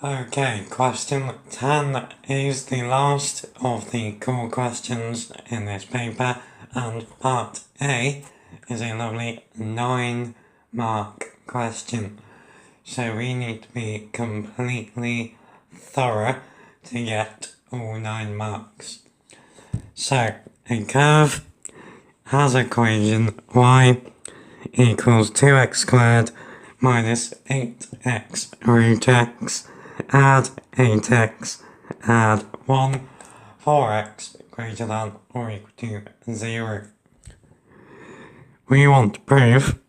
Okay, question 10 is the last of the core questions in this paper, and part A is a lovely 9-mark question. So we need to be completely thorough to get all 9 marks. So, a curve has equation y equals 2x squared minus 8x root x, add 8x, add 1, 4x greater than or equal to 0. We want to prove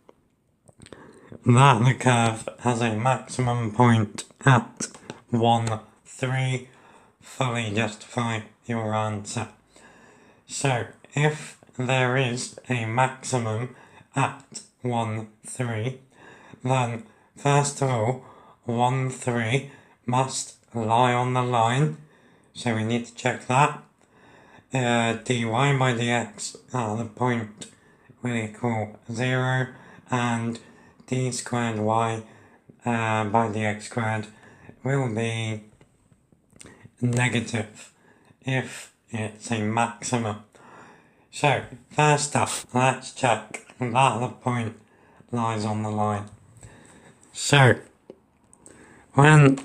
that the curve has a maximum point at 1, 3. Fully justify your answer. So, if there is a maximum at 1, 3, then first of all, 1, 3 must lie on the line, so we need to check that. dy by dx at the point will equal 0, and d squared y by dx squared will be negative if it's a maximum. So, first up, let's check that the point lies on the line. So, when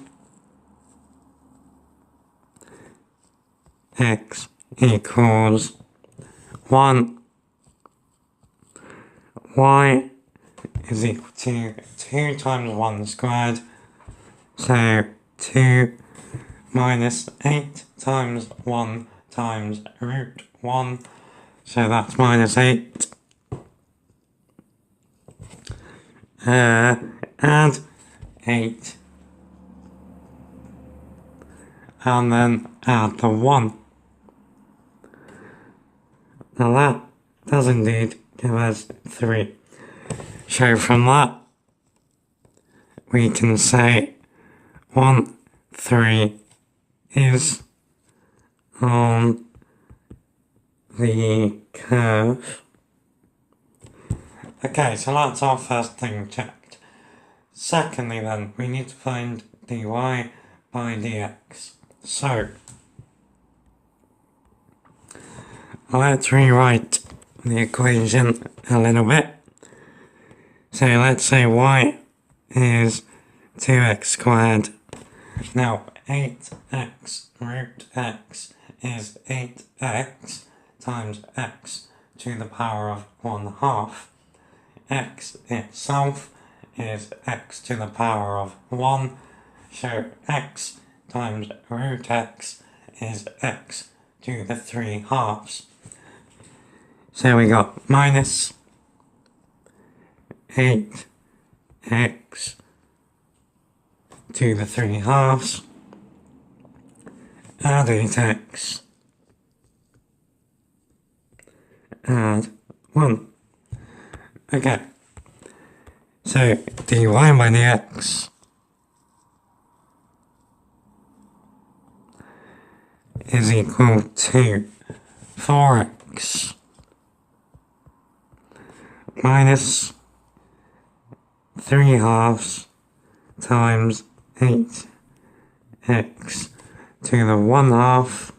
x equals 1, y is equal to 2 times 1 squared, so 2 minus 8 times 1 times root 1, so that's minus 8. Add 8, and then add the 1. Now that does indeed give us 3. So from that, we can say 1, 3 is on the curve. Okay, so that's our first thing checked. Secondly then, we need to find dy by dx. So, let's rewrite the equation a little bit. So let's say y is 2x squared. Now 8x root x is 8x times x to the power of 1/2. X itself is x to the power of 1, so x times root x is x to the 3/2. So we got minus 8x to the 3/2, add 8x, add 1. Okay, so dy by dx is equal to 4x minus 3/2 times 8x to the 1/2,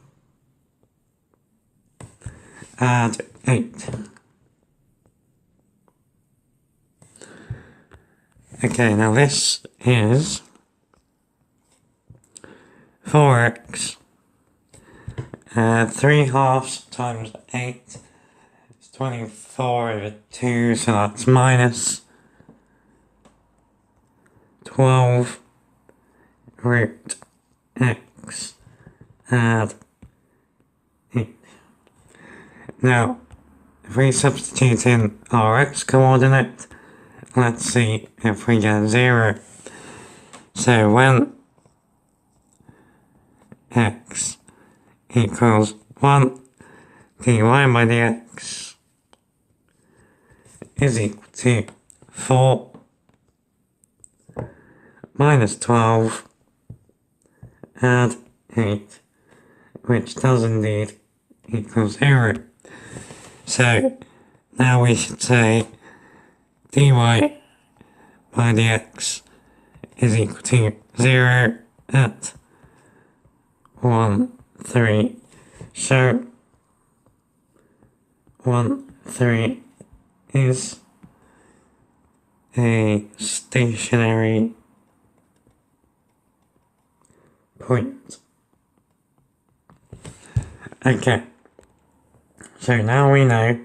add 8. Okay, now this is 4x, 3/2 times 8 is 24 over 2, so that's minus 12 root x, add 8. Now, if we substitute in our x coordinate, let's see if we get 0. So when x equals 1, dy by dx is equal to 4 minus 12, add 8, which does indeed equal 0. So now we should say dy by dx is equal to 0 at 1, 3. So 1, 3 is a stationary point. Okay, so now we know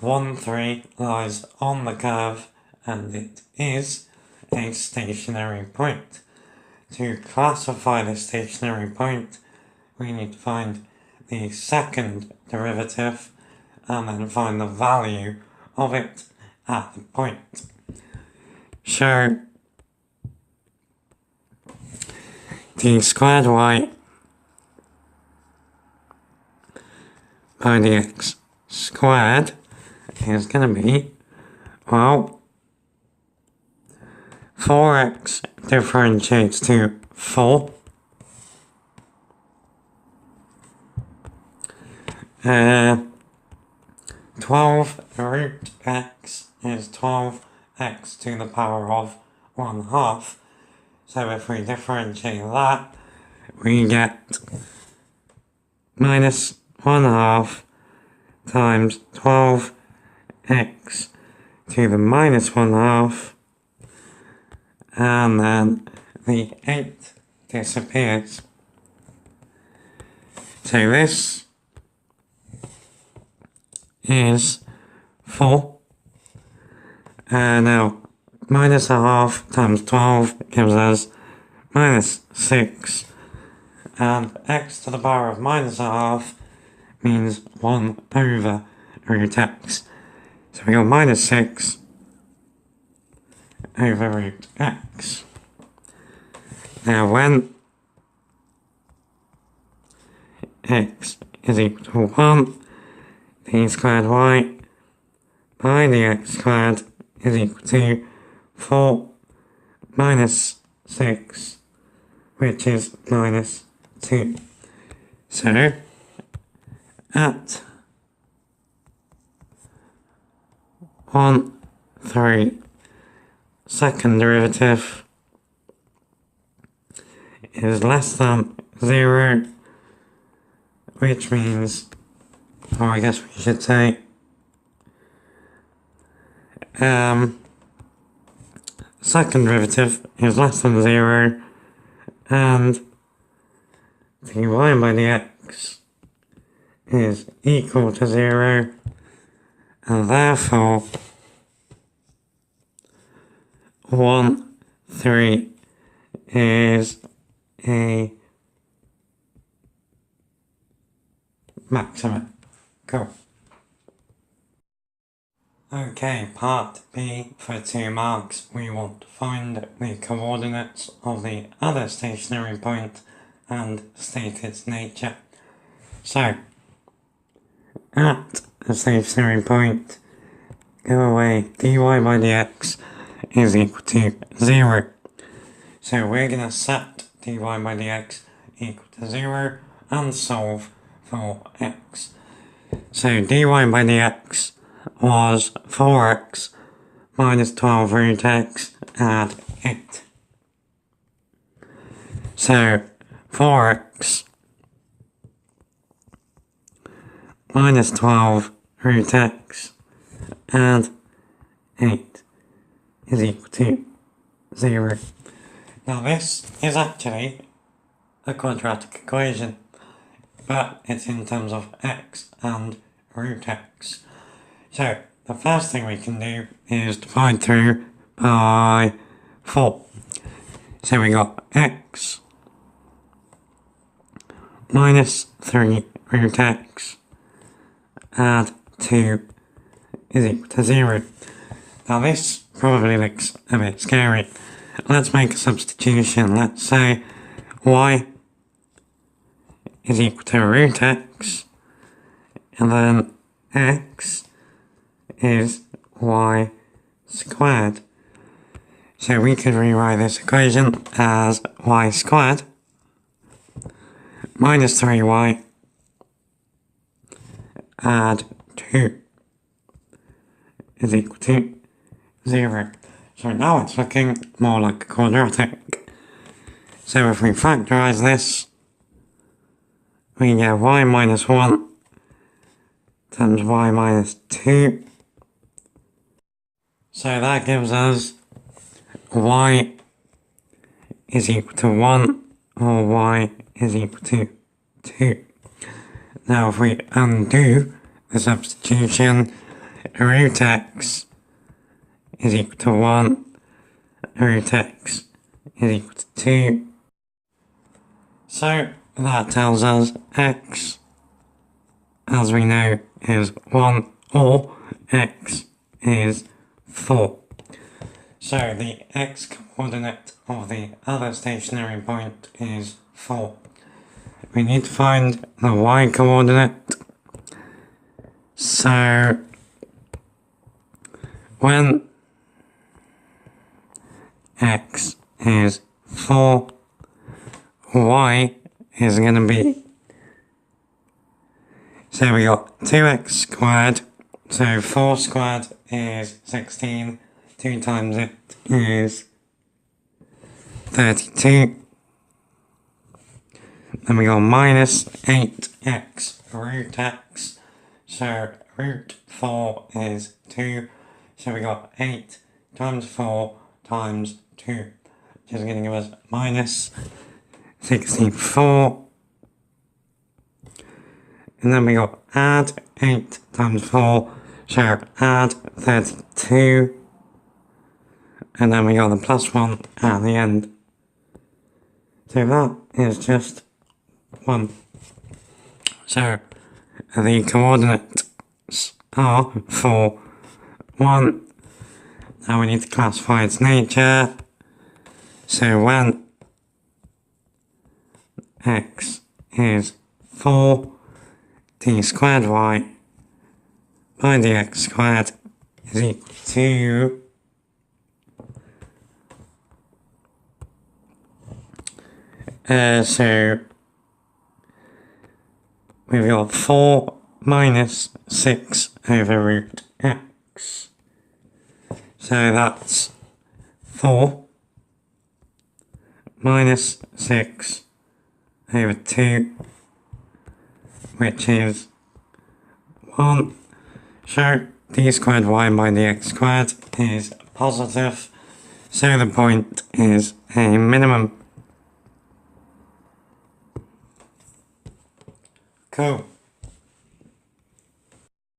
1, 3 lies on the curve and it is a stationary point. To classify the stationary point, we need to find the second derivative and then find the value of it at the point. So d squared y by dx squared is going to be, well, 4x differentiates to 4. 12 root x is 12x to the power of 1/2. So if we differentiate that, we get minus 1/2 times 12x to the minus 1/2, and then the 8 disappears. So this is 4. Now minus 1/2 times 12 gives us minus 6, and x to the power of minus 1/2 means 1 over root x. So we got minus 6 over root x. Now when x is equal to 1, d squared y by dx squared is equal to 4 minus 6, which is minus 2. So at 1, 3, second derivative is less than 0, which means, or I guess we should say, second derivative is less than 0, and dy by dx is equal to 0, and therefore 1, 3 is a maximum. Cool. Okay, part B for 2 marks. We want to find the coordinates of the other stationary point and state its nature. So, at a stationary point, go away, dy by dx is equal to 0. So we're going to set dy by dx equal to 0 and solve for x. So dy by dx was 4x minus 12 root x add 8. So 4x minus 12 root x add 8 is equal to 0. Now this is actually a quadratic equation, but it's in terms of x and root x. So the first thing we can do is divide through by 4. So we got x minus 3 root x add 2 is equal to 0. Now this probably looks a bit scary. Let's make a substitution. Let's say y is equal to root x, and then x is y squared. So we could rewrite this equation as y squared minus 3y add 2 is equal to 0. So now it's looking more like a quadratic. So if we factorise this, we get y minus 1 times y minus 2. So that gives us y is equal to 1 or y is equal to 2. Now if we undo the substitution, root x is equal to 1, root x is equal to 2. So that tells us x, as we know, is 1 or x is 4. So the x coordinate of the other stationary point is 4. We need to find the y coordinate. So when x is 4, y is going to be, so we got 2x squared, so 4 squared is 16, 2 times it is 32, then we got minus 8x root x, so root 4 is 2, so we got 8 times 4 times 2, which is going to give us minus 64, and then we got add 8 times 4, so add 32, and then we got the plus 1 at the end. So that is just 1. So the coordinates are for 1. Now we need to classify its nature. So when x is 4, d squared y by dx squared is equal to so we've got 4 minus 6 over root x. So that's 4 minus 6 over 2, which is 1. So d squared y by dx squared is positive, so the point is a minimum. Cool.